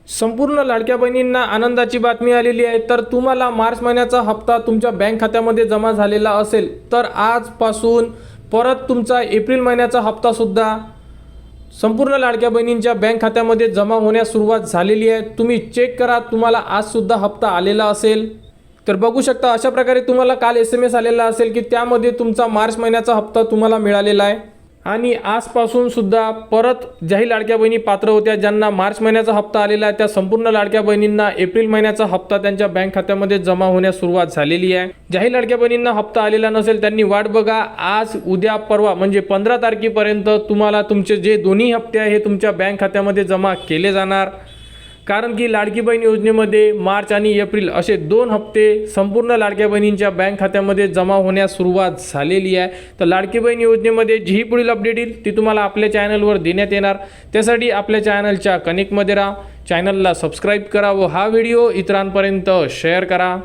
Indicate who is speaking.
Speaker 1: संपूर्ण लाडक्या बहिणींना आनंदाची बातमी आलेली आहे। तर तुम्हाला मार्च महिन्याचा हप्ता तुमच्या बँक खात्यामध्ये जमा झालेला असेल तर आजपासून परत तुमचा एप्रिल महिन्याचा हप्ता सुद्धा संपूर्ण लाडक्या बहिणींच्या बँक खात्यामध्ये जमा होण्यास सुरुवात झालेली आहे। तुम्ही चेक करा, तुम्हाला आज सुद्धा हप्ता आलेला असेल। तर बघू शकता अशा प्रकारे तुम्हाला काल SMS आलेला असेल की त्यामध्ये तुमचा मार्च महिन्याचा हप्ता तुम्हाला मिळालेला आहे। आणि आजपासून सुद्धा परत ज्याही लाडक्या बहिणी पात्र होत्या ज्यांना मार्च महिन्याचा हप्ता आलेला आहे त्या संपूर्ण लाडक्या बहिणींना एप्रिल महिन्याचा हप्ता त्यांच्या बँक खात्यामध्ये जमा होण्यास सुरुवात झालेली आहे। ज्याही लाडक्या बहिणींना हप्ता आलेला नसेल त्यांनी वाट बघा, आज उद्या परवा म्हणजे 15 तारखेपर्यंत तुम्हाला तुमचे जे दोन्ही हप्ते आहे हे तुमच्या बँक खात्यामध्ये जमा केले जाणार। कारण की लाडकी बहीण योजनेमध्ये मार्च आणि एप्रिल असे 2 हप्ते संपूर्ण लाडक्या बहिणींच्या बँक खात्यामध्ये जमा होण्यास सुरुवात झालेली आहे। तर लाडकी बहीण योजनेमध्ये जी पुढील अपडेट येईल ती तुम्हाला आपल्या चॅनलवर देण्यात येणार। त्यासाठी आपल्या चॅनलच्या कनेक्टमध्ये राहा, चॅनलला सबस्क्राईब करा व हा व्हिडिओ इतरांपर्यंत शेअर करा।